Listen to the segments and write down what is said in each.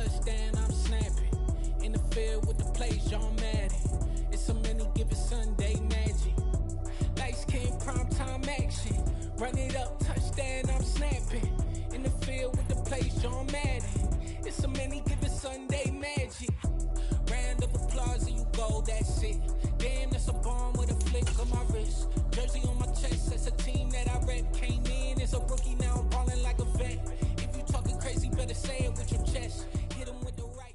touchdown, I'm snapping. In the field with the plays, John Madden. It's a many given Sunday magic. Light skin, primetime action. Run it up, touchdown, I'm snapping. In the field with the plays, John Madden. It's a many given Sunday magic. Round of applause and you go, that's it. Damn, that's a bomb with a flick on my wrist. Jersey on my chest, that's a team that I rep. Came in as a rookie, now I'm balling like a vet. If you talking crazy, better say it with your chest. Hit him with the right.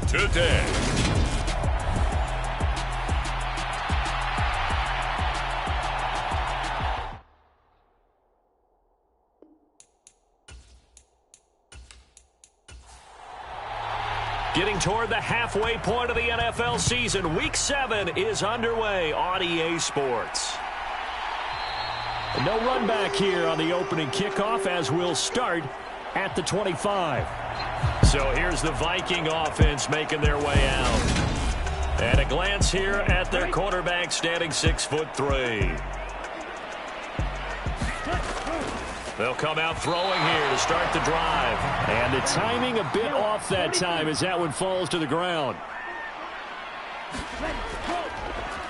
Today. Getting toward the halfway point of the NFL season, Week 7 is underway on EA Sports. No run back here on the opening kickoff as we'll start at the 25. So here's the Viking offense making their way out. And a glance here at their quarterback standing 6'3". They'll come out throwing here to start the drive. And the timing a bit off that time as that one falls to the ground.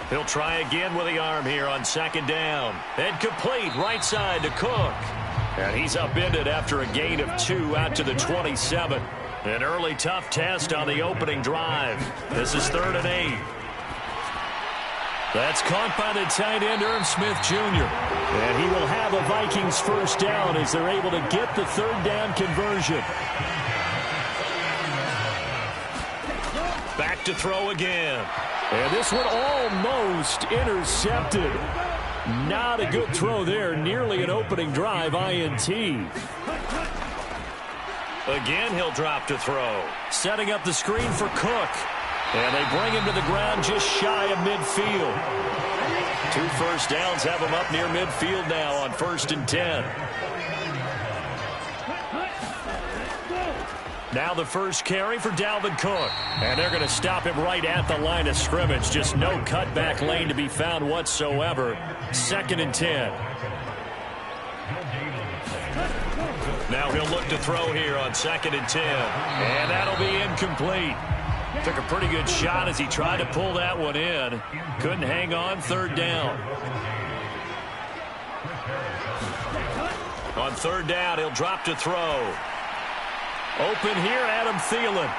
He'll try again with the arm here on second down. And complete right side to Cook. And he's upended after a gain of 2 out to the 27. An early tough test on the opening drive. This is 3rd and 8. That's caught by the tight end, Irv Smith Jr. And he will have a Vikings first down as they're able to get the 3rd down conversion. Back to throw again. And this one almost intercepted. Not a good throw there. Nearly an opening drive INT. Again, he'll drop to throw. Setting up the screen for Cook. And they bring him to the ground just shy of midfield. 2 first downs have him up near midfield now on 1st and 10. Now the first carry for Dalvin Cook. And they're going to stop him right at the line of scrimmage. Just no cutback lane to be found whatsoever. 2nd and 10. Now he'll look to throw here on 2nd and 10. And that'll be incomplete. Took a pretty good shot as he tried to pull that one in. Couldn't hang on. 3rd down. On 3rd down, he'll drop to throw. Open here, Adam Thielen.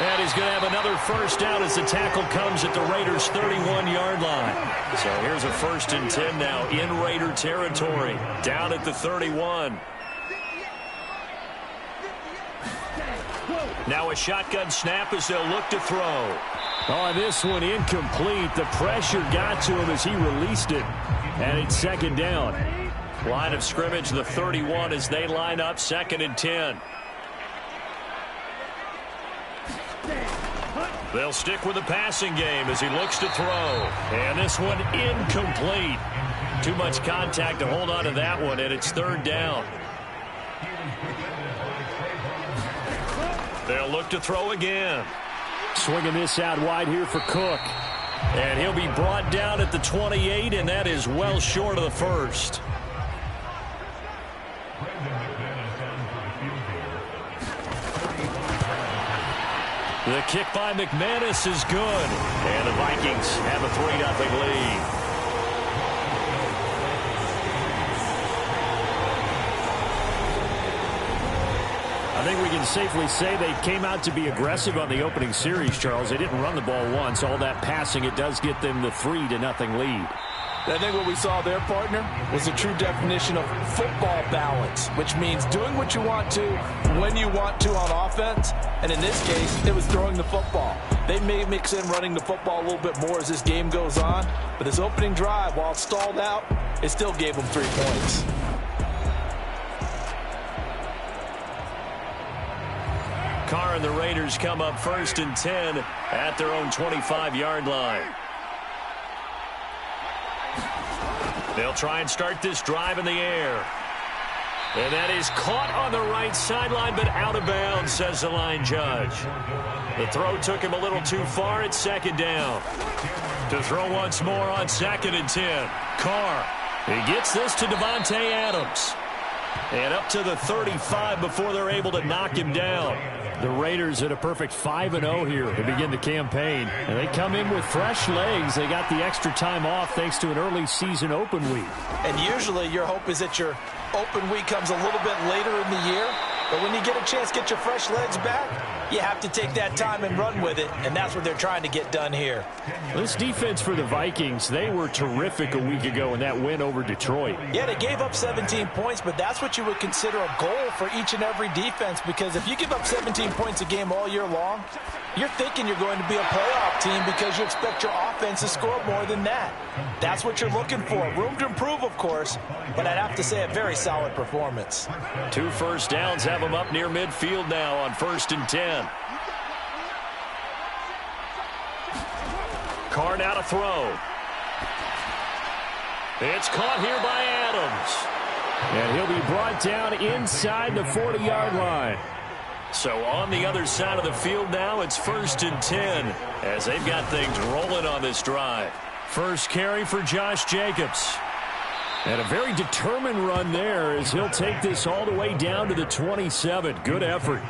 And he's going to have another first down as the tackle comes at the Raiders' 31-yard line. So here's a 1st and 10 now in Raider territory. Down at the 31. Now a shotgun snap as they'll look to throw. Oh, this one incomplete. The pressure got to him as he released it. And it's 2nd down. Line of scrimmage, the 31 as they line up 2nd and 10. They'll stick with the passing game as he looks to throw. And this one incomplete. Too much contact to hold on to that one, and it's 3rd down. They'll look to throw again. Swinging this out wide here for Cook. And he'll be brought down at the 28, and that is well short of the first. The kick by McManus is good. And the Vikings have a 3-0 lead. I think we can safely say they came out to be aggressive on the opening series, Charles. They didn't run the ball once. All that passing, it does get them the 3-0 lead. I think what we saw there, partner, was a true definition of football balance, which means doing what you want to, when you want to on offense. And in this case, it was throwing the football. They may mix in running the football a little bit more as this game goes on. But this opening drive, while stalled out, it still gave them 3 points. Carr and the Raiders come up 1st and 10 at their own 25-yard line. They'll try and start this drive in the air. And that is caught on the right sideline, but out of bounds, says the line judge. The throw took him a little too far. It's 2nd down. To throw once more on 2nd and 10. Carr. He gets this to Devontae Adams. And up to the 35 before they're able to knock him down. The Raiders at a perfect 5-0 here to begin the campaign. And they come in with fresh legs. They got the extra time off thanks to an early season open week. And usually your hope is that your open week comes a little bit later in the year. But when you get a chance to get your fresh legs back, you have to take that time and run with it, and that's what they're trying to get done here. This defense for the Vikings, they were terrific a week ago in that win over Detroit. Yeah, they gave up 17 points, but that's what you would consider a goal for each and every defense, because if you give up 17 points a game all year long, you're thinking you're going to be a playoff team because you expect your offense to score more than that. That's what you're looking for. Room to improve, of course, but I'd have to say a very solid performance. 2 first downs have them up near midfield now on 1st and 10. Carr now to throw. It's caught here by Adams. And he'll be brought down inside the 40-yard line. So on the other side of the field now, it's 1st and 10 as they've got things rolling on this drive. First carry for Josh Jacobs. And a very determined run there as he'll take this all the way down to the 27. Good effort.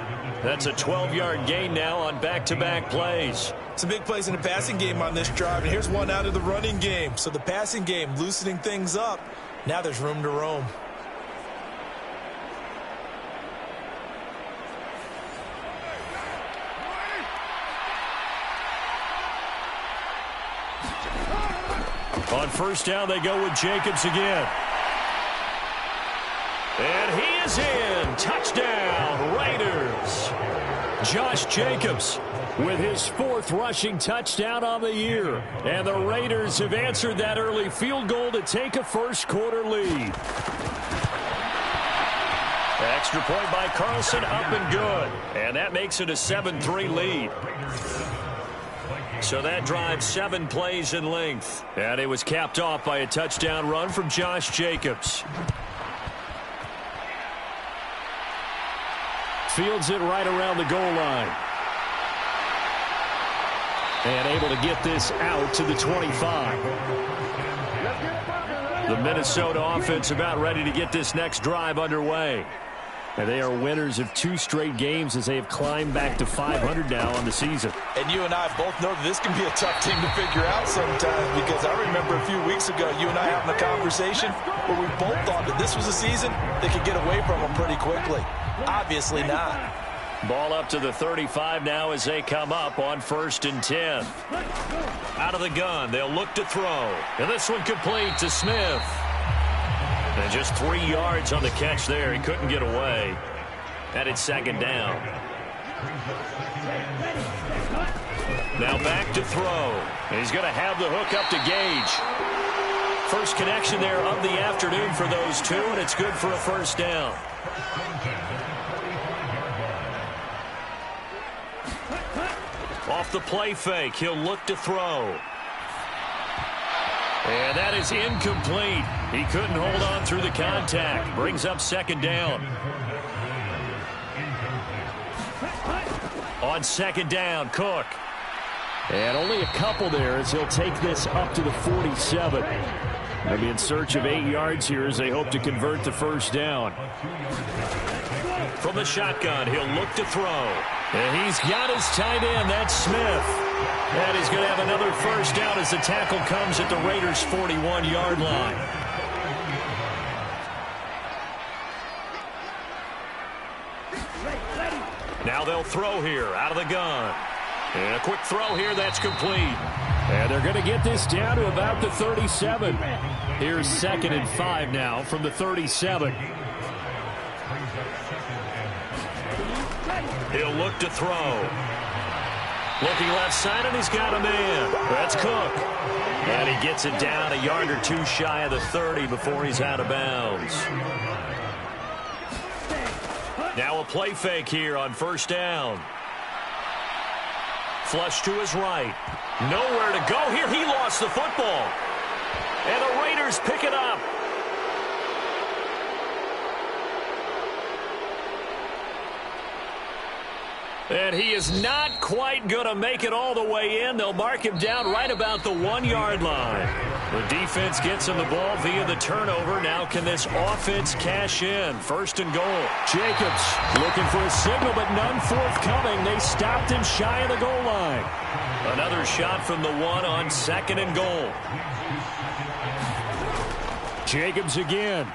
That's a 12-yard gain now on back-to-back plays. Some big plays in the passing game on this drive, and here's one out of the running game. So the passing game loosening things up. Now there's room to roam. On first down, they go with Jacobs again. And he is in. Touchdown, Raiders. Josh Jacobs with his 4th rushing touchdown on the year. And the Raiders have answered that early field goal to take a first-quarter lead. Extra point by Carlson, up and good. And that makes it a 7-3 lead. So that drive 7 plays in length. And it was capped off by a touchdown run from Josh Jacobs. Fields it right around the goal line. And able to get this out to the 25. The Minnesota offense about ready to get this next drive underway. And they are winners of 2 straight games as they have climbed back to 500 now on the season. And you and I both know that this can be a tough team to figure out sometimes, because I remember a few weeks ago you and I having a conversation where we both thought that this was a season they could get away from them pretty quickly. Obviously not. Ball up to the 35 now as they come up on 1st and 10. Out of the gun, they'll look to throw. And this one complete to Smith. And just 3 yards on the catch there. He couldn't get away. And it's 2nd down. Now back to throw. He's going to have the hook up to Gage. First connection there of the afternoon for those two, and it's good for a first down. Off the play fake, he'll look to throw. And that is incomplete. He couldn't hold on through the contact. Brings up 2nd down. On 2nd down, Cook. And only a couple there as he'll take this up to the 47. They'll be in search of 8 yards here as they hope to convert the first down. From the shotgun, he'll look to throw. And he's got his tight end, that's Smith. And he's going to have another first down as the tackle comes at the Raiders' 41-yard line. Now they'll throw here out of the gun. And a quick throw here, that's complete. And they're going to get this down to about the 37. Here's 2nd and 5 now from the 37. He'll look to throw. Looking left side, and he's got a man. That's Cook. And he gets it down a yard or 2 shy of the 30 before he's out of bounds. Now a play fake here on first down. Flush to his right. Nowhere to go here. He lost the football. And the Raiders pick it up. And he is not quite going to make it all the way in. They'll mark him down right about the 1-yard line. The defense gets him the ball via the turnover. Now can this offense cash in? First and goal. Jacobs looking for a signal, but none forthcoming. They stopped him shy of the goal line. Another shot from the one on second and goal. Jacobs again.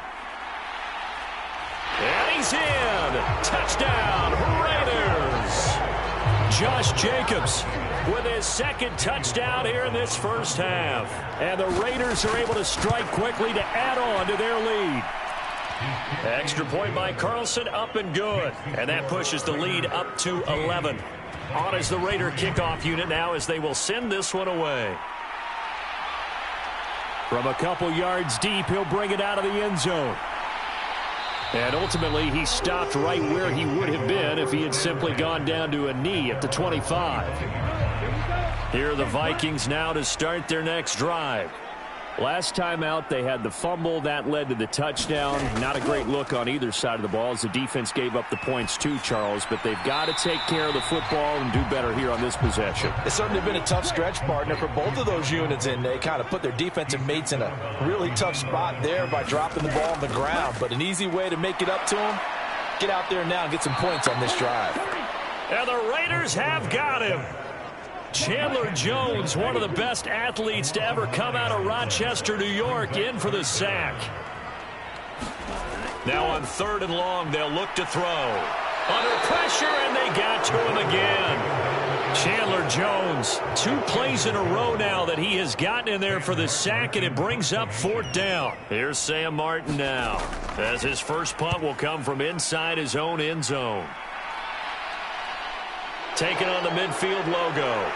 And he's in. Touchdown, Raiders. Josh Jacobs with his second touchdown here in this first half. And the Raiders are able to strike quickly to add on to their lead. Extra point by Carlson, up and good. And that pushes the lead up to 11. On is the Raider kickoff unit now as they will send this one away. From a couple yards deep, he'll bring it out of the end zone. And ultimately, he stopped right where he would have been if he had simply gone down to a knee at the 25. Here are the Vikings now to start their next drive. Last time out, they had the fumble. That led to the touchdown. Not a great look on either side of the ball as the defense gave up the points too, Charles. But they've got to take care of the football and do better here on this possession. It's certainly been a tough stretch, partner, for both of those units, and they kind of put their defensive mates in a really tough spot there by dropping the ball on the ground. But an easy way to make it up to them, get out there now and get some points on this drive. And the Raiders have got him. Chandler Jones, one of the best athletes to ever come out of Rochester, New York, in for the sack. Now on third and long, they'll look to throw. Under pressure, and they got to him again. Chandler Jones, 2 plays in a row now that he has gotten in there for the sack, and it brings up fourth down. Here's Sam Martin now, as his first punt will come from inside his own end zone. Taking on the midfield logo.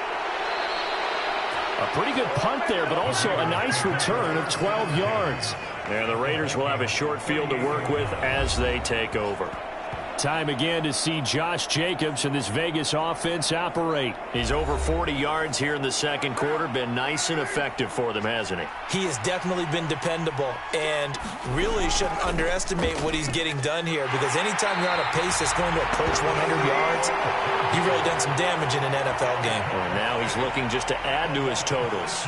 A pretty good punt there, but also a nice return of 12 yards. And the Raiders will have a short field to work with as they take over. Time again to see Josh Jacobs and this Vegas offense operate. He's over 40 yards here in the second quarter. Been nice and effective for them, hasn't he? He has definitely been dependable, and really shouldn't underestimate what he's getting done here, because anytime you're on a pace that's going to approach 100 yards, you've really done some damage in an NFL game. And now he's looking just to add to his totals.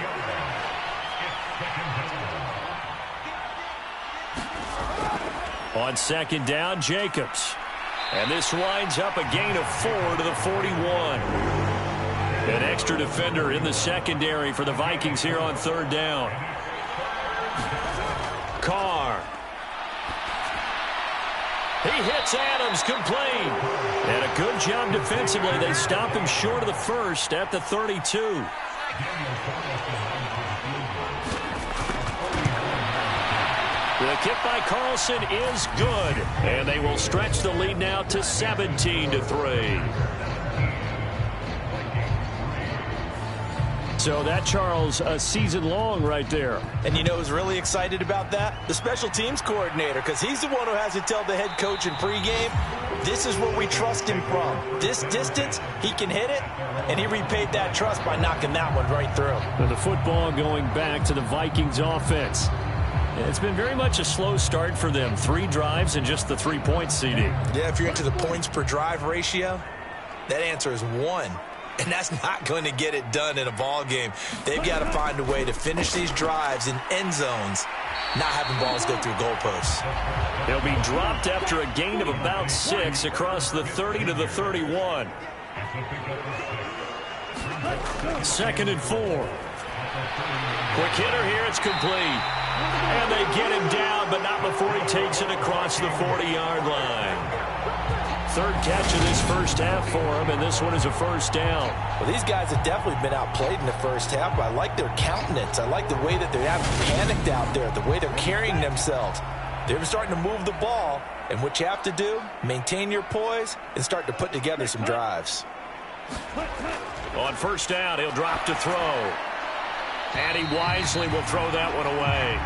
On second down, Jacobs. And this winds up a gain of 4 to the 41. An extra defender in the secondary for the Vikings here on third down. Carr. He hits Adams, complete. And a good job defensively. They stop him short of the first at the 32. The kick by Carlson is good, and they will stretch the lead now to 17-3. So that, Charles, a season long right there. And you know who's really excited about that? The special teams coordinator, because he's the one who has to tell the head coach in pregame, this is where we trust him from. This distance, he can hit it, and he repaid that trust by knocking that one right through. And the football going back to the Vikings offense. It's been very much a slow start for them. 3 drives and just the 3 points, CD. Yeah, if you're into the points per drive ratio, that answer is 1. And that's not going to get it done in a ball game. They've got to find a way to finish these drives in end zones, not having balls go through goalposts. They'll be dropped after a gain of about 6 across the 30 to the 31. Second and 4. Quick hitter here, it's complete. And they get him down, but not before he takes it across the 40-yard line. Third catch of this first half for him, and this one is a first down. Well, these guys have definitely been outplayed in the first half, but I like their countenance. I like the way that they haven't panicked out there, the way they're carrying themselves. They're starting to move the ball, and what you have to do, maintain your poise and start to put together some drives. On first down, he'll drop to throw. And he wisely will throw that one away.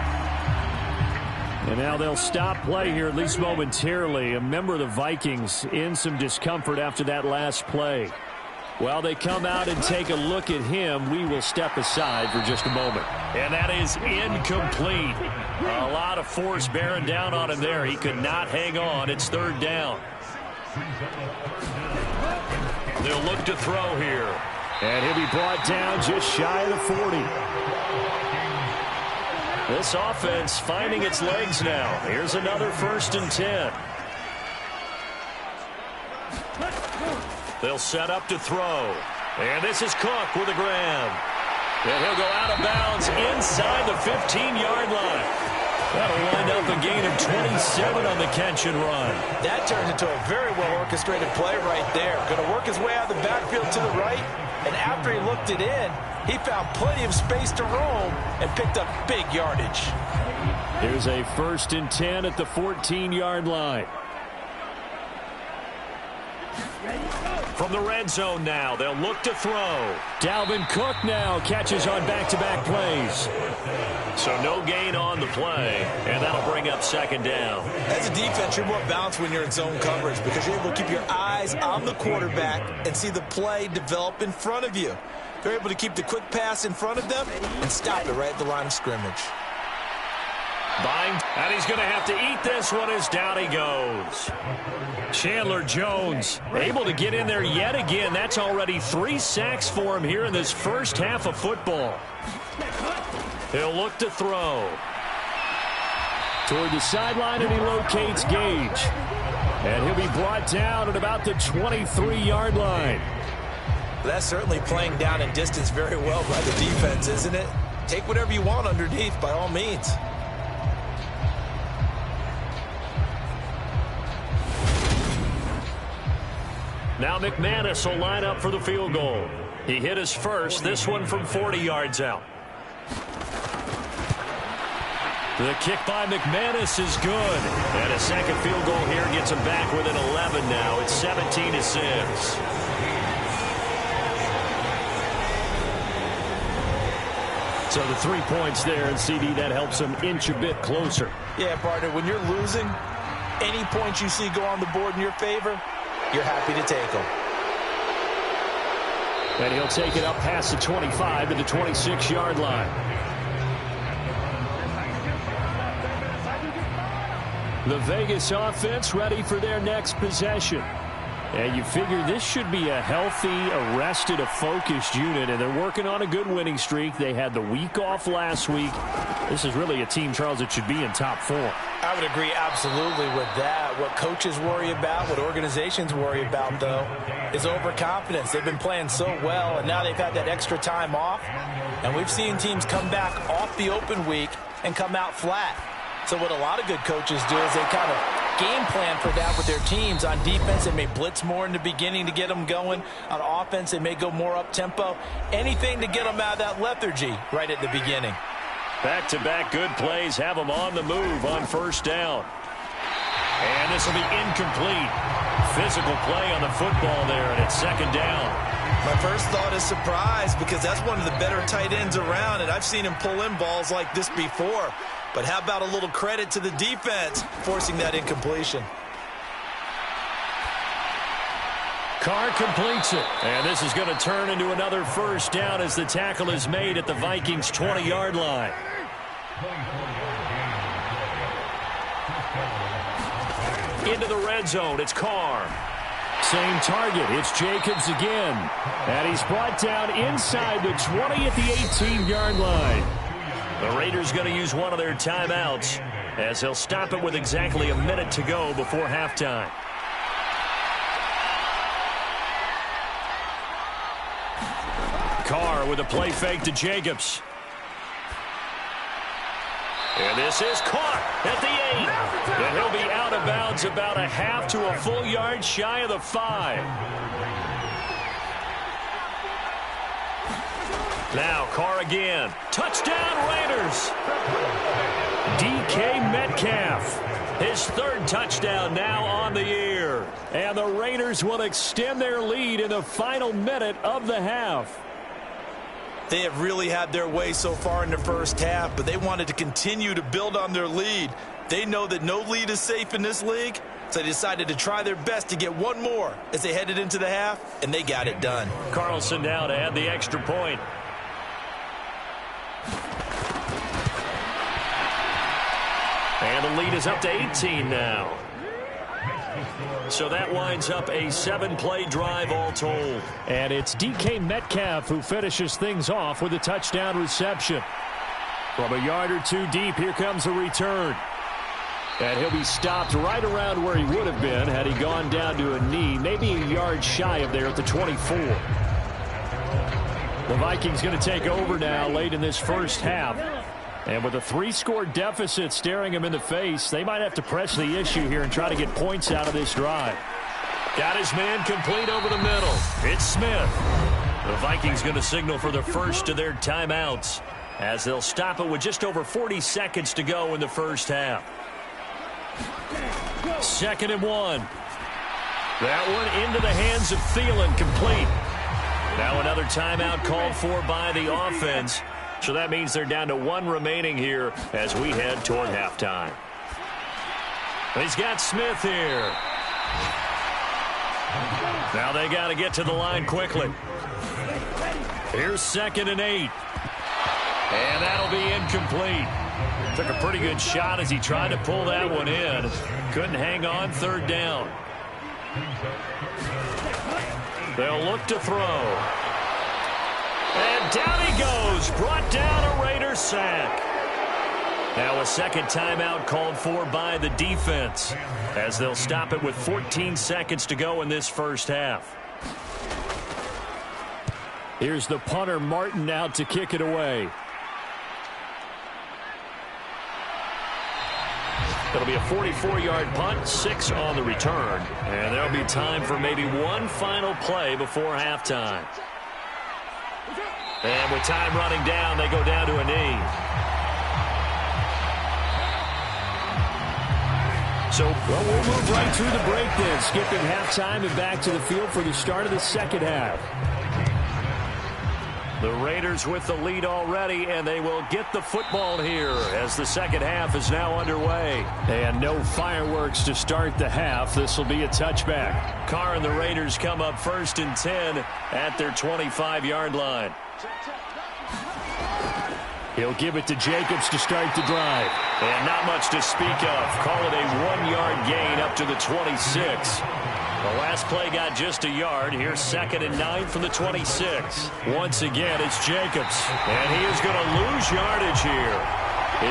And now they'll stop play here, at least momentarily. A member of the Vikings in some discomfort after that last play. While they come out and take a look at him, we will step aside for just a moment. And that is incomplete. A lot of force bearing down on him there. He could not hang on. It's third down. They'll look to throw here. And he'll be brought down just shy of the 40. This offense finding its legs now. Here's another 1st and 10. They'll set up to throw. And this is Cook with a grab. And he'll go out of bounds inside the 15-yard line. That'll wind up a gain of 27 on the catch and run. That turns into a very well-orchestrated play right there. Going to work his way out of the backfield to the right. And after he looked it in, he found plenty of space to roam and picked up big yardage. Here's a 1st and 10 at the 14-yard line. From the red zone now, they'll look to throw. Dalvin Cook now catches on back-to-back plays. So no gain on the play, and that'll bring up 2nd down. As a defense, you're more balanced when you're in zone coverage because you're able to keep your eyes on the quarterback and see the play develop in front of you. They're able to keep the quick pass in front of them and stop it right at the line of scrimmage. Bind, and he's going to have to eat this one as down he goes. Chandler Jones able to get in there yet again. That's already 3 sacks for him here in this first half of football. He'll look to throw. Toward the sideline, and he locates Gage. And he'll be brought down at about the 23-yard line. That's certainly playing down in distance very well by the defense, isn't it? Take whatever you want underneath, by all means. Now McManus will line up for the field goal. He hit his first, this one from 40 yards out. The kick by McManus is good. And a second field goal here gets him back within 11 now. It's 17-6. So the 3 points there, and CD, that helps him inch a bit closer. Yeah, partner, when you're losing, any points you see go on the board in your favor, you're happy to take them. And he'll take it up past the 25 to the 26-yard line. The Vegas offense ready for their next possession. And you figure this should be a healthy, arrested, a focused unit, and they're working on a good winning streak. They had the week off last week. This is really a team, Charles, that should be in top 4. I would agree absolutely with that. What coaches worry about, what organizations worry about, though, is overconfidence. They've been playing so well, and now they've had that extra time off. And we've seen teams come back off the open week and come out flat. So what a lot of good coaches do is they kind of game plan for that with their teams. On defense, they may blitz more in the beginning to get them going. On offense, they may go more up-tempo. Anything to get them out of that lethargy right at the beginning. Back-to-back good plays have them on the move on 1st down. And this will be incomplete. Physical play on the football there, and it's 2nd down. My first thought is surprise because that's one of the better tight ends around, and I've seen him pull in balls like this before. But how about a little credit to the defense forcing that incompletion? Carr completes it. And this is going to turn into another 1st down as the tackle is made at the Vikings' 20-yard line. Into the red zone, it's Carr. Same target, it's Jacobs again. And he's brought down inside the 20 at the 18-yard line. The Raiders going to use one of their timeouts as they'll stop it with exactly a minute to go before halftime. Carr with a play fake to Jacobs. And this is caught at the 8. And he'll be out of bounds about a half to a full yard shy of the 5. Now Carr again. Touchdown Raiders. DK Metcalf. His 3rd touchdown now on the year. And the Raiders will extend their lead in the final minute of the half. They have really had their way so far in the first half, but they wanted to continue to build on their lead. They know that no lead is safe in this league, so they decided to try their best to get one more as they headed into the half, and they got it done. Carlson now to add the extra point. And the lead is up to 18 now. So that winds up a 7-play drive all told. And it's DK Metcalf who finishes things off with a touchdown reception. From a yard or two deep, here comes a return. And he'll be stopped right around where he would have been had he gone down to a knee, maybe a yard shy of there at the 24. The Vikings going to take over now late in this first half. And with a 3-score deficit staring him in the face, they might have to press the issue here and try to get points out of this drive. Got his man complete over the middle. It's Smith. The Vikings going to signal for the first of their timeouts as they'll stop it with just over 40 seconds to go in the first half. 2nd and 1. That one into the hands of Thielen, complete. Now another timeout called for by the offense. So that means they're down to 1 remaining here as we head toward halftime. He's got Smith here. Now they got to get to the line quickly. Here's 2nd and 8. And that'll be incomplete. Took a pretty good shot as he tried to pull that one in. Couldn't hang on, 3rd down. They'll look to throw. And down he goes. Brought down a Raiders sack. Now a second timeout called for by the defense as they'll stop it with 14 seconds to go in this first half. Here's the punter, Martin, out to kick it away. It'll be a 44-yard punt, 6 on the return. And there'll be time for maybe one final play before halftime. And with time running down, they go down to a knee. So, well, we'll move right through the break then, skipping halftime and back to the field for the start of the second half. The Raiders with the lead already, and they will get the football here as the second half is now underway. And no fireworks to start the half. This will be a touchback. Carr and the Raiders come up 1st and 10 at their 25-yard line. He'll give it to Jacobs to start the drive. And not much to speak of. Call it a 1-yard gain up to the 26. The last play got just a yard. Here's 2nd and 9 from the 26. Once again, it's Jacobs. And he is going to lose yardage here.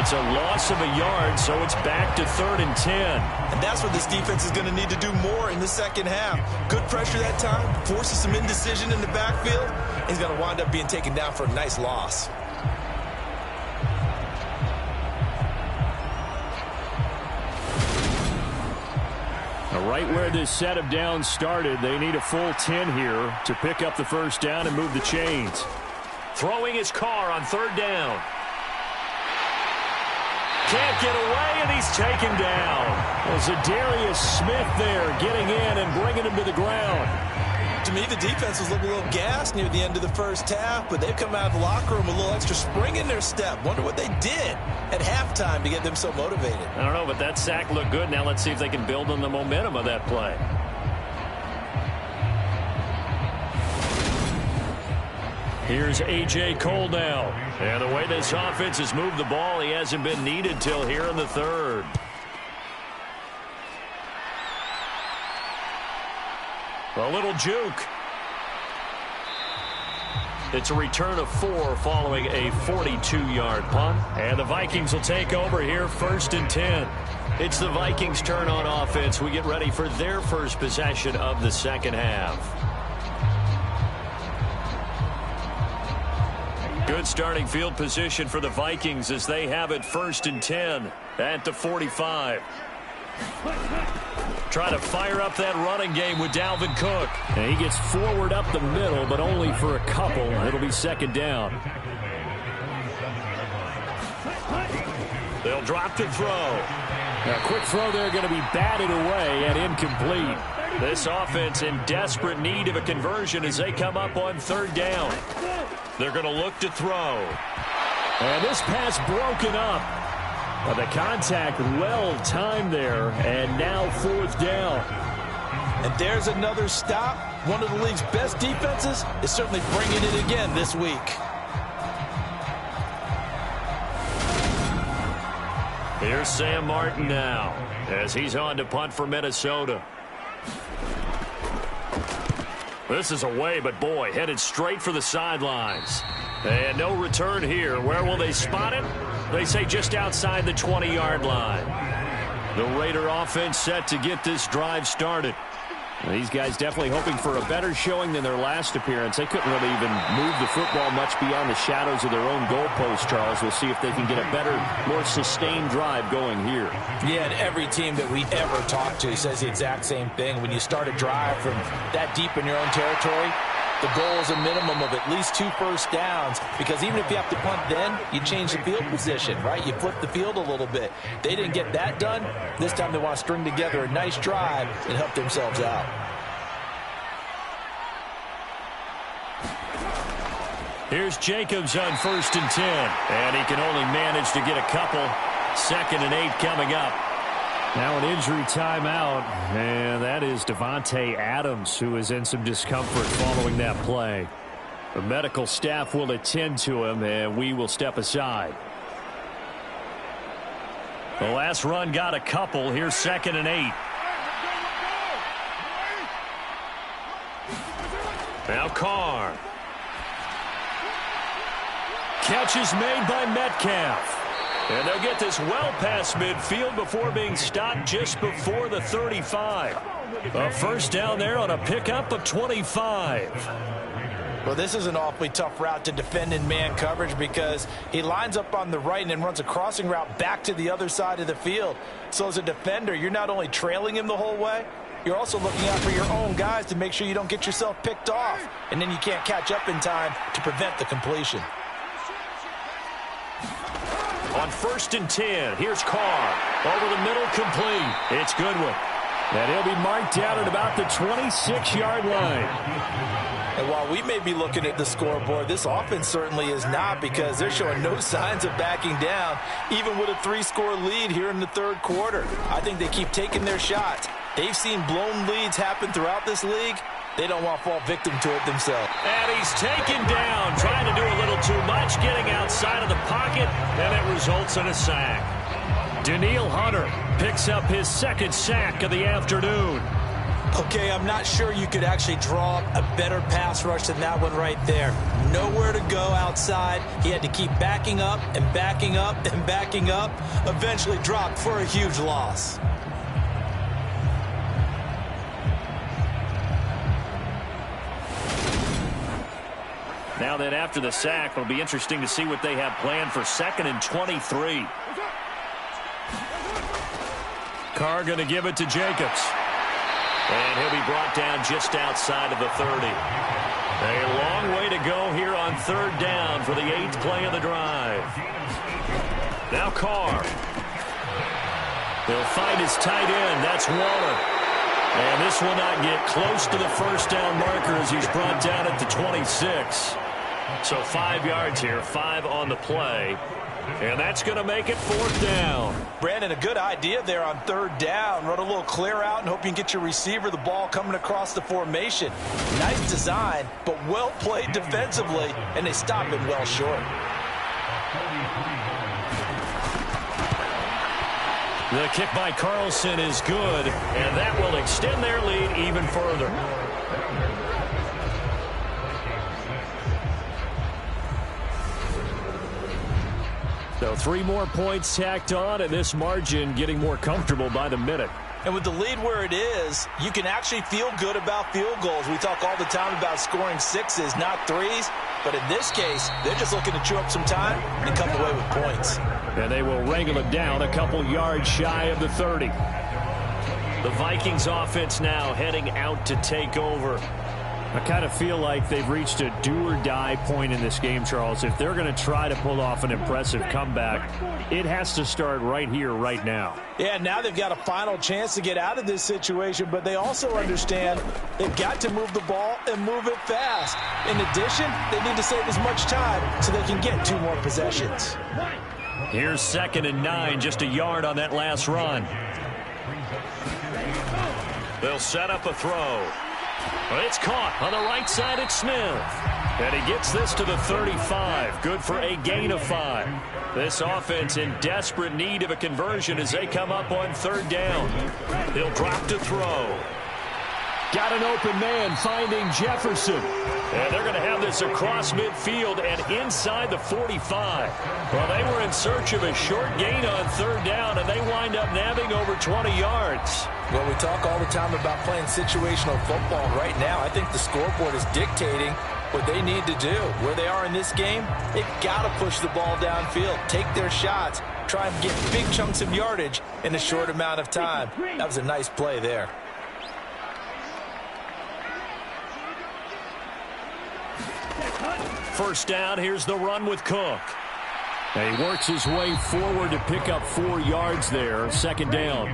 It's a loss of a yard, so it's back to 3rd and 10. And that's what this defense is going to need to do more in the second half. Good pressure that time, forces some indecision in the backfield. He's going to wind up being taken down for a nice loss. Right where this set of downs started, they need a full 10 here to pick up the first down and move the chains. Throwing his Carr on 3rd down. Can't get away, and he's taken down. Well, Zadarius Smith there getting in and bringing him to the ground. To me, the defense was looking a little gassed near the end of the first half, but they've come out of the locker room with a little extra spring in their step. Wonder what they did at halftime to get them so motivated. I don't know, but that sack looked good. Now let's see if they can build on the momentum of that play. Here's A.J. Cole now. And the way this offense has moved the ball, he hasn't been needed till here in the 3rd. A little juke. It's a return of 4 following a 42-yard punt. And the Vikings will take over here 1st and 10. It's the Vikings' turn on offense. We get ready for their first possession of the second half. Good starting field position for the Vikings as they have it 1st and 10 at the 45. Try to fire up that running game with Dalvin Cook. And he gets forward up the middle, but only for a couple. It'll be 2nd down. They'll drop the throw. A quick throw there going to be batted away and incomplete. This offense in desperate need of a conversion as they come up on 3rd down. They're going to look to throw. And this pass broken up. Well, the contact well timed there, and now 4th down. And there's another stop. One of the league's best defenses is certainly bringing it again this week. Here's Sam Martin now as he's on to punt for Minnesota. This is away, but boy, headed straight for the sidelines. And no return here. Where will they spot it? They say just outside the 20-yard line. The Raider offense set to get this drive started. These guys definitely hoping for a better showing than their last appearance. They couldn't really even move the football much beyond the shadows of their own goalpost, Charles. We'll see if they can get a better, more sustained drive going here. Yeah, and every team that we ever talk to says the exact same thing. When you start a drive from that deep in your own territory, the goal is a minimum of at least 2 first downs, because even if you have to punt then, you change the field position, right? You flip the field a little bit. They didn't get that done. This time they want to string together a nice drive and help themselves out. Here's Jacobs on 1st and 10. And he can only manage to get a couple. 2nd and 8 coming up. Now an injury timeout, and that is Devontae Adams, who is in some discomfort following that play. The medical staff will attend to him, and we will step aside. The last run got a couple. Here's 2nd and 8. Now Carr. Catch is made by Metcalf. And they'll get this well past midfield before being stopped just before the 35. A first down there on a pickup of 25. Well, this is an awfully tough route to defend in man coverage, because he lines up on the right and then runs a crossing route back to the other side of the field. So as a defender, you're not only trailing him the whole way, you're also looking out for your own guys to make sure you don't get yourself picked off. And then you can't catch up in time to prevent the completion. On 1st and 10, here's Carr. Over the middle, complete. It's Goodwin. And he'll be marked down at about the 26-yard line. And while we may be looking at the scoreboard, this offense certainly is not, because they're showing no signs of backing down, even with a 3-score lead here in the 3rd quarter. I think they keep taking their shots. They've seen blown leads happen throughout this league. They don't want to fall victim to it themselves. And he's taken down, trying to do a little too much, getting outside of the pocket, and it results in a sack. Danielle Hunter picks up his 2nd sack of the afternoon. Okay, I'm not sure you could actually draw a better pass rush than that one right there. Nowhere to go outside. He had to keep backing up and backing up and backing up. Eventually dropped for a huge loss. Now then, after the sack, it'll be interesting to see what they have planned for 2nd and 23. Carr going to give it to Jacobs. And he'll be brought down just outside of the 30. A long way to go here on 3rd down for the 8th play of the drive. Now Carr. He'll find his tight end. That's Waller. And this will not get close to the first down marker as he's brought down at the 26. So 5 yards here, 5 on the play. And that's going to make it 4th down. Brandon, a good idea there on 3rd down. Run a little clear out and hope you can get your receiver the ball coming across the formation. Nice design, but well played defensively, and they stop it well short. The kick by Carlson is good, and that will extend their lead even further. So 3 more points tacked on, and this margin getting more comfortable by the minute. And with the lead where it is, you can actually feel good about field goals. We talk all the time about scoring 6s, not 3s. But in this case, they're just looking to chew up some time and come away with points. And they will wrangle it down a couple yards shy of the 30. The Vikings offense now heading out to take over. I kind of feel like they've reached a do-or-die point in this game, Charles. If they're going to try to pull off an impressive comeback, it has to start right here, right now. Yeah, now they've got a final chance to get out of this situation, but they also understand they've got to move the ball and move it fast. In addition, they need to save as much time so they can get 2 more possessions. Here's 2nd and 9, just a yard on that last run. They'll set up a throw. It's caught on the right side. It's Smith. And he gets this to the 35. Good for a gain of 5. This offense in desperate need of a conversion as they come up on 3rd down. He'll drop to throw. Got an open man finding Jefferson. And they're going to have this across midfield and inside the 45. Well, they were in search of a short gain on third down, and they wind up nabbing over 20 yards. Well, we talk all the time about playing situational football. Right now, I think the scoreboard is dictating what they need to do. Where they are in this game, they've got to push the ball downfield, take their shots, try and get big chunks of yardage in a short amount of time. That was a nice play there. First down, here's the run with Cook. And he works his way forward to pick up 4 yards there. Second down.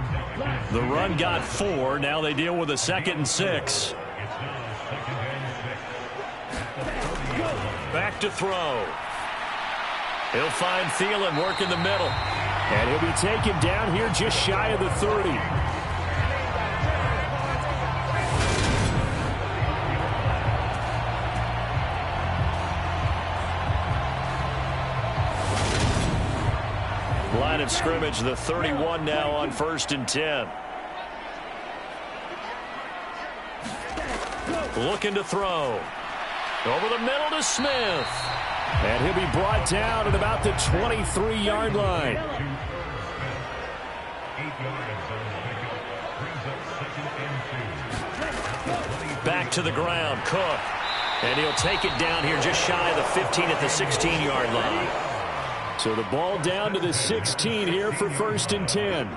The run got 4. Now they deal with a 2nd and 6. Back to throw. He'll find Thielen working the middle. And he'll be taken down here just shy of the 30. Line of scrimmage, the 31 now on 1st and 10. Looking to throw. Over the middle to Smith. And he'll be brought down at about the 23-yard line. Back to the ground, Cook. And he'll take it down here just shy of the 15 at the 16-yard line. So the ball down to the 16 here for 1st and 10.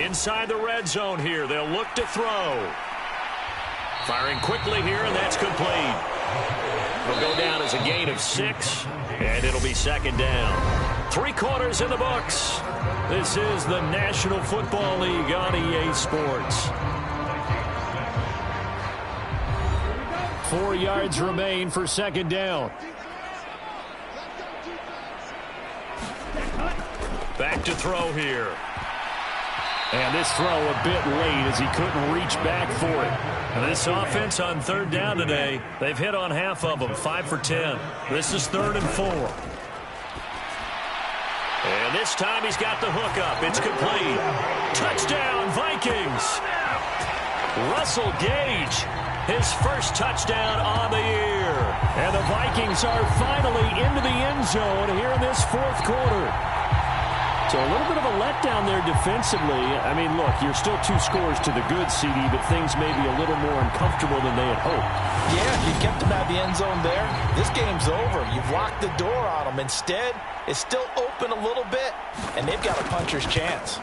Inside the red zone here. They'll look to throw. Firing quickly here, and that's complete. It'll go down as a gain of 6, and it'll be 2nd down. 3 quarters in the books. This is the National Football League on EA Sports. 4 yards remain for 2nd down. Back to throw here. And this throw a bit late as he couldn't reach back for it. And this offense on 3rd down today, they've hit on half of them, 5 for 10. This is 3rd and 4. And this time he's got the hook up. It's complete. Touchdown, Vikings. Russell Gage, his first touchdown on the year. And the Vikings are finally into the end zone here in this 4th quarter. So a little bit of a letdown there defensively. I mean, look, you're still 2 scores to the good, CD, but things may be a little more uncomfortable than they had hoped. Yeah, you kept them out of the end zone there. This game's over. You've locked the door on them. Instead, it's still open a little bit, and they've got a puncher's chance.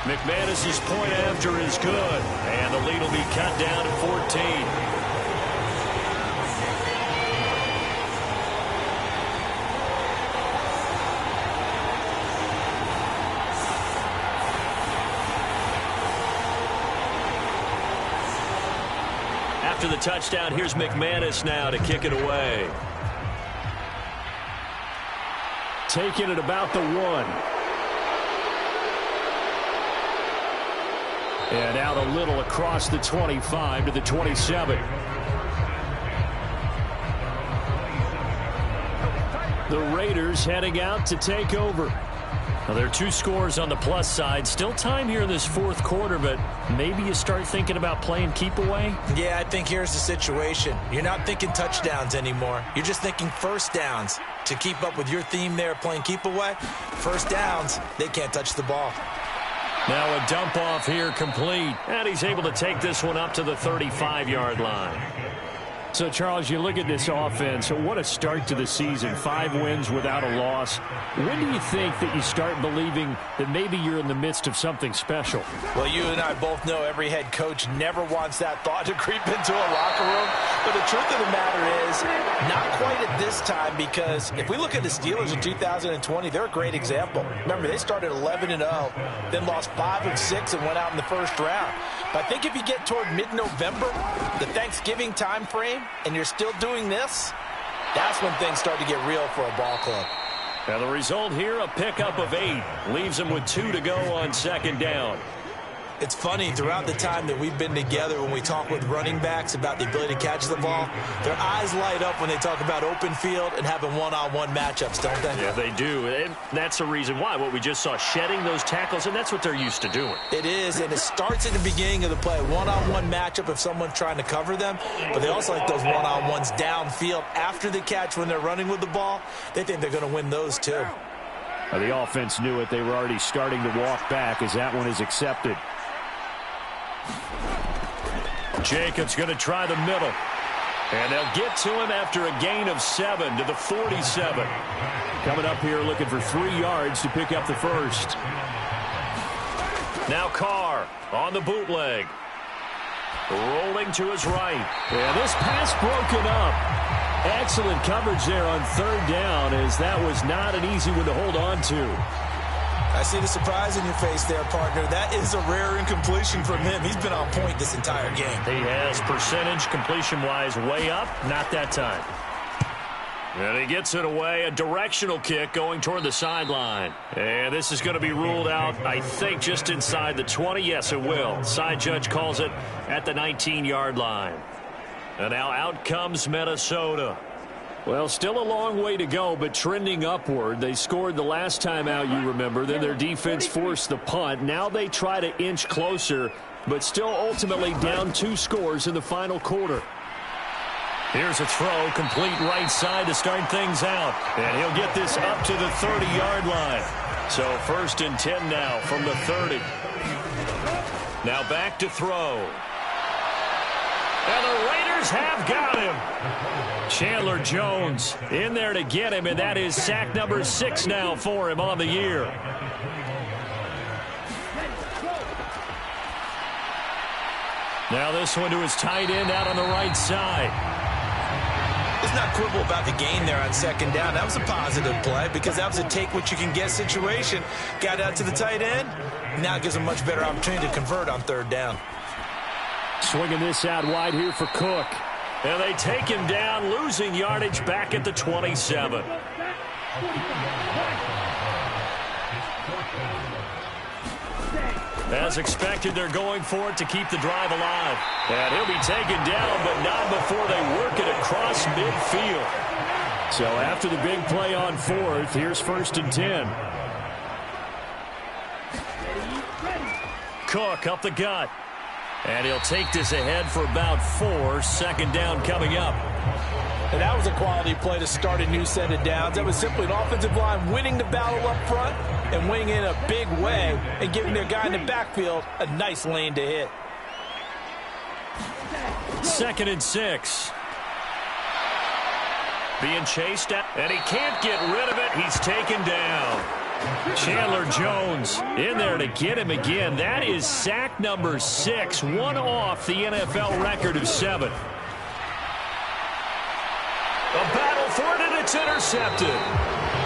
McManus's point after is good, and the lead will be cut down to 14. After the touchdown, here's McManus now to kick it away. Taking it about the 1. And out a little across the 25 to the 27. The Raiders heading out to take over. Now, there are 2 scores on the plus side. Still time here in this 4th quarter, but maybe you start thinking about playing keep away? Yeah, I think here's the situation. You're not thinking touchdowns anymore. You're just thinking first downs. To keep up with your theme there, playing keep away, first downs, they can't touch the ball. Now a dump off here complete. And he's able to take this one up to the 35-yard line. So, Charles, you look at this offense, what a start to the season. 5 wins without a loss. When do you think that you start believing that maybe you're in the midst of something special? Well, you and I both know every head coach never wants that thought to creep into a locker room. But the truth of the matter is, not quite at this time, because if we look at the Steelers in 2020, they're a great example. Remember, they started 11-0, then lost 5 of 6 and went out in the first round. But I think if you get toward mid-November, the Thanksgiving time frame, and you're still doing this, that's when things start to get real for a ball club. Now the result here, a pickup of 8. Leaves them with 2 to go on 2nd down. It's funny, throughout the time that we've been together, when we talk with running backs about the ability to catch the ball, their eyes light up when they talk about open field and having one-on-one matchups, don't they? Yeah, they do. And that's the reason why. What we just saw, shedding those tackles, and that's what they're used to doing. It is, and it starts at the beginning of the play. One-on-one matchup if someone's trying to cover them, but they also like those one-on-ones downfield after the catch when they're running with the ball. They think they're going to win those too. The offense knew it. They were already starting to walk back as that one is accepted. Jacobs going to try the middle. And they'll get to him after a gain of 7 to the 47. Coming up here looking for 3 yards to pick up the first. Now Carr on the bootleg. Rolling to his right. And this pass broken up. Excellent coverage there on 3rd down, as that was not an easy one to hold on to. I see the surprise in your face there, partner. That is a rare incompletion from him. He's been on point this entire game. He has, percentage completion-wise way up, not that time. And he gets it away, a directional kick going toward the sideline. And this is going to be ruled out, I think, just inside the 20. Yes, it will. Side judge calls it at the 19-yard line. And now out comes Minnesota. Well, still a long way to go, but trending upward. They scored the last time out, you remember. Then their defense forced the punt. Now they try to inch closer, but still ultimately down 2 scores in the final quarter. Here's a throw, complete right side to start things out. And he'll get this up to the 30-yard line. So 1st and 10 now from the 30. Now back to throw. And the Raiders have got him. Chandler Jones in there to get him, and that is sack number 6 now for him on the year. Now this one to his tight end out on the right side. Let's not quibble about the gain there on 2nd down. That was a positive play because that was a take-what-you-can-get situation. Got out to the tight end. Now it gives him a much better opportunity to convert on 3rd down. Swinging this out wide here for Cook. And they take him down, losing yardage back at the 27. As expected, they're going for it to keep the drive alive. And he'll be taken down, but not before they work it across midfield. So after the big play on 4th, here's 1st and 10. Cook up the gut. And he'll take this ahead for about 4. 2nd down coming up. And that was a quality play to start a new set of downs. That was simply an offensive line winning the battle up front and winning in a big way and giving their guy in the backfield a nice lane to hit. 2nd and 6. Being chased out, and he can't get rid of it. He's taken down. Chandler Jones in there to get him again. That is sack number 6, one off the NFL record of 7. A battle for it, and it's intercepted.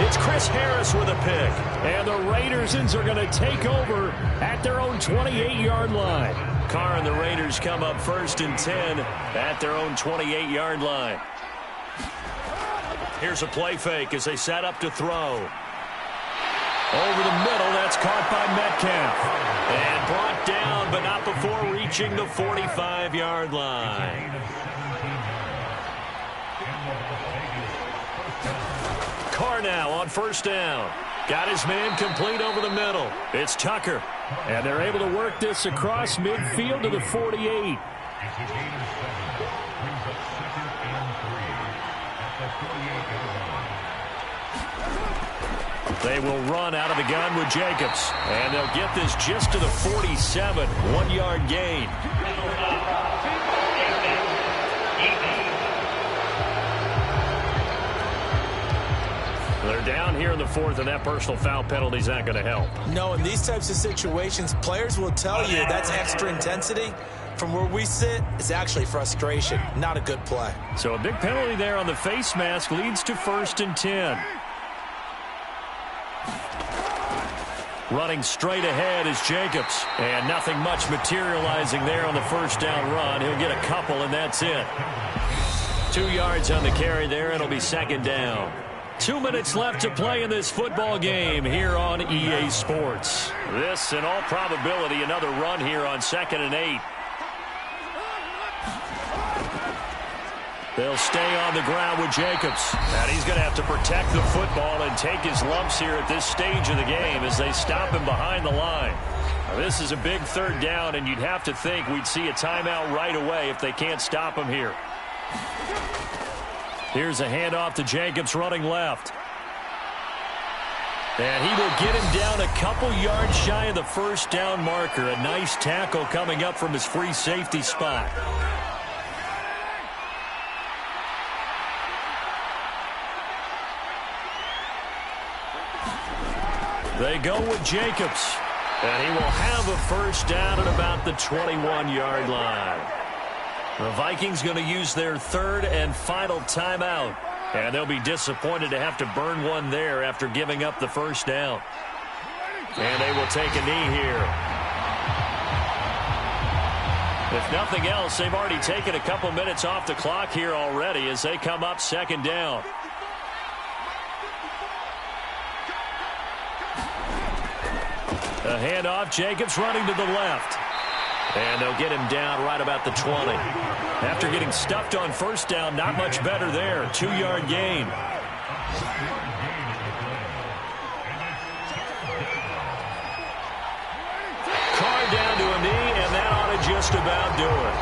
It's Chris Harris with a pick. And the Raiders are going to take over at their own 28-yard line. Carr and the Raiders come up 1st and 10 at their own 28-yard line. Here's a play fake as they set up to throw. Over the middle, that's caught by Metcalf. And brought down, but not before reaching the 45-yard line. Carr now on 1st down. Got his man complete over the middle. It's Tucker. And they're able to work this across midfield to the 48. They will run out of the gun with Jacobs. And they'll get this just to the 47. 1-yard gain. They're down here in the 4th, and that personal foul penalty is not going to help. No, in these types of situations, players will tell you that's extra intensity. From where we sit, it's actually frustration. Not a good play. So a big penalty there on the face mask leads to 1st and 10. Running straight ahead is Jacobs. And nothing much materializing there on the 1st down run. He'll get a couple, and that's it. 2 yards on the carry there. It'll be 2nd down. 2 minutes left to play in this football game here on EA Sports. This, in all probability, another run here on 2nd and 8. They'll stay on the ground with Jacobs. And he's going to have to protect the football and take his lumps here at this stage of the game as they stop him behind the line. Now, this is a big 3rd down, and you'd have to think we'd see a timeout right away if they can't stop him here. Here's a handoff to Jacobs running left. And he will get him down a couple yards shy of the 1st down marker. A nice tackle coming up from his free safety spot. They go with Jacobs. And he will have a 1st down at about the 21-yard line. The Vikings going to use their 3rd and final timeout. And they'll be disappointed to have to burn one there after giving up the 1st down. And they will take a knee here. If nothing else, they've already taken a couple minutes off the clock here already as they come up 2nd down. A handoff, Jacobs running to the left. And they'll get him down right about the 20. After getting stuffed on 1st down, not much better there. 2-yard gain. Carr down to a knee, and that ought to just about do it.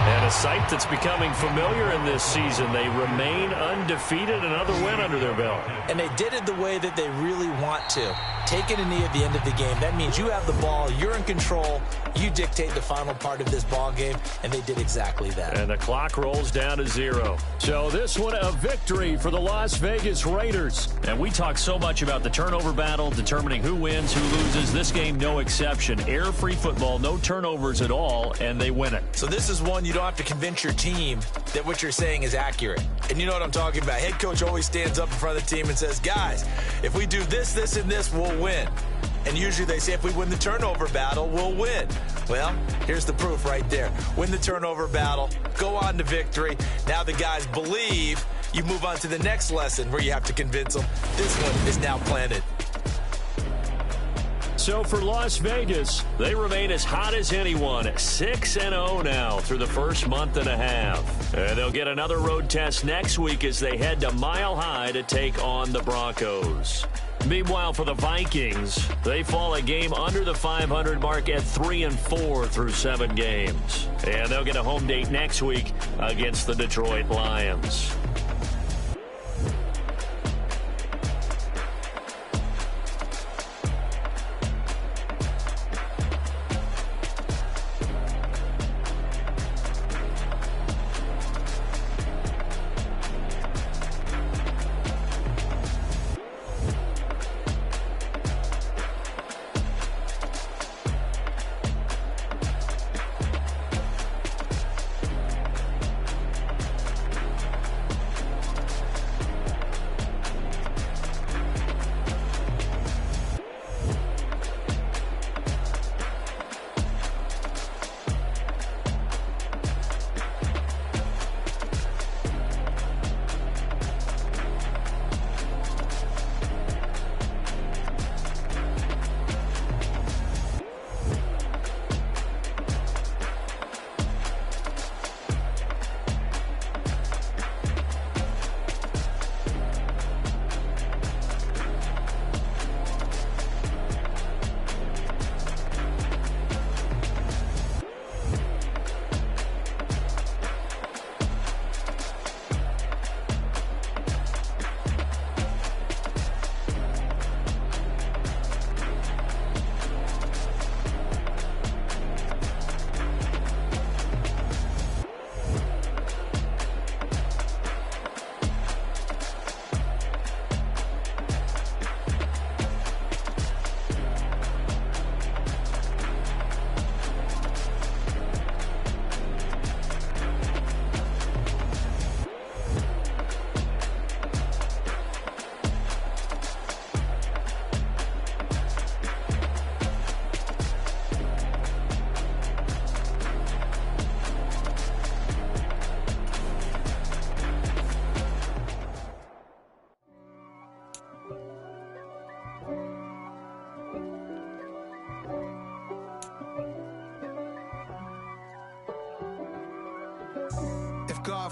And a sight that's becoming familiar in this season. They remain undefeated, another win under their belt. And they did it the way that they really want to. Taking a knee at the end of the game. That means you have the ball, you're in control, you dictate the final part of this ball game, and they did exactly that. And the clock rolls down to 0. So this one a victory for the Las Vegas Raiders. And we talk so much about the turnover battle, determining who wins, who loses. This game, no exception. Error-free football, no turnovers at all, and they win it. So this is one you don't have to convince your team that what you're saying is accurate. And you know what I'm talking about. Head coach always stands up in front of the team and says, guys, if we do this, this, and this, we'll win. And usually they say if we win the turnover battle, we'll win. Well, here's the proof right there. Win the turnover battle, go on to victory. Now the guys believe. You move on to the next lesson where you have to convince them. This one is now planted. So for Las Vegas, they remain as hot as anyone. 6-0 now through the first month and a half. And they'll get another road test next week as they head to Mile High to take on the Broncos. Meanwhile, for the Vikings, they fall a game under the 500 mark at 3-4 through 7 games. And they'll get a home date next week against the Detroit Lions.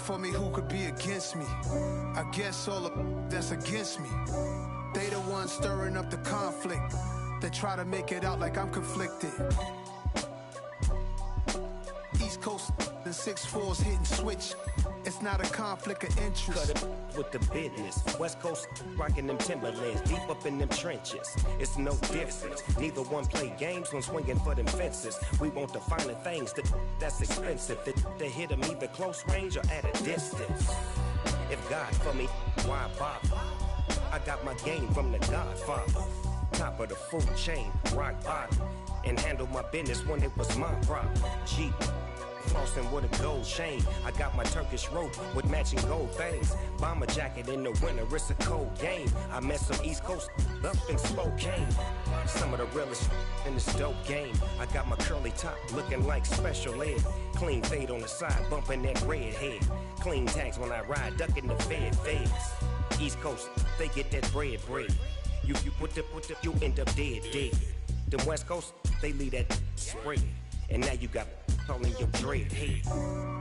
for me, who could be against me? I guess all of that's against me. They the ones stirring up the conflict. They try to make it out like I'm conflicted. East Coast and 6'4's hitting switch. It's not a conflict of interest. Cut it with the business. West Coast rocking them Timberlands, deep up in them trenches. It's no difference. Neither one play games when swinging for them fences. We want the finer things that's expensive. To hit them either close range or at a distance. If God for me, why bother? I got my game from the Godfather. Top of the food chain, rock bottom. And handle my business when it was my problem. Jeep. Flossing with a gold chain. I got my Turkish rope with matching gold things. Bomber jacket in the winter, it's a cold game. I met some East Coast up in Spokane. Some of the realest in this dope game. I got my curly top looking like special ed. Clean fade on the side, bumping that red head. Clean tags when I ride, ducking the feds. East Coast, they get that bread. You you end up dead. The West Coast, they leave that spread. And now you got calling your dread head.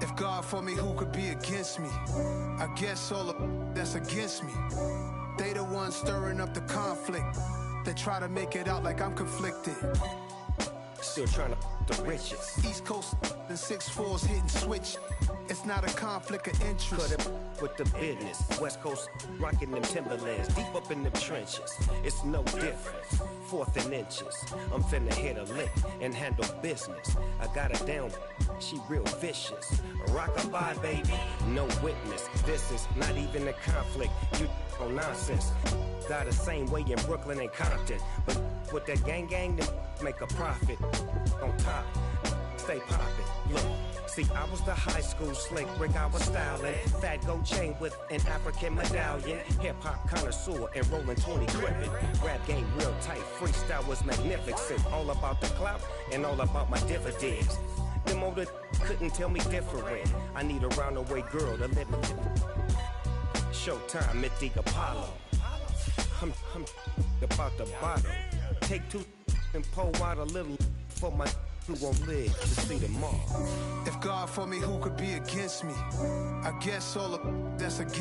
If God for me, who could be against me? I guess all of that's against me. They the ones stirring up the conflict. They try to make it out like I'm conflicted. Still trying to the riches. East Coast and 6'4's hitting switch. It's not a conflict of interest. Cut it with the business. West Coast rocking them Timberlands, deep up in them trenches. It's no difference. 4th and inches. I'm finna hit a lick and handle business. I got her down, she real vicious. Rock-a-bye, baby, no witness. This is not even a conflict. You on nonsense. Got the same way in Brooklyn and Compton, but with that gang, then make a profit. On top, stay poppin'. Look. See, I was the high school slick Rick, I was styling. Fat gold chain with an African medallion. Hip-hop connoisseur and rolling 20 crippin'. Rap game real tight, freestyle was magnificent. All about the clout and all about my dividends. Them older couldn't tell me different. I need a roundaway girl to let me Showtime at the Apollo. I'm about the bottom. Take 2 and pour out a little for my who won't live to see tomorrow. If God for me, who could be against me? I guess all of that's against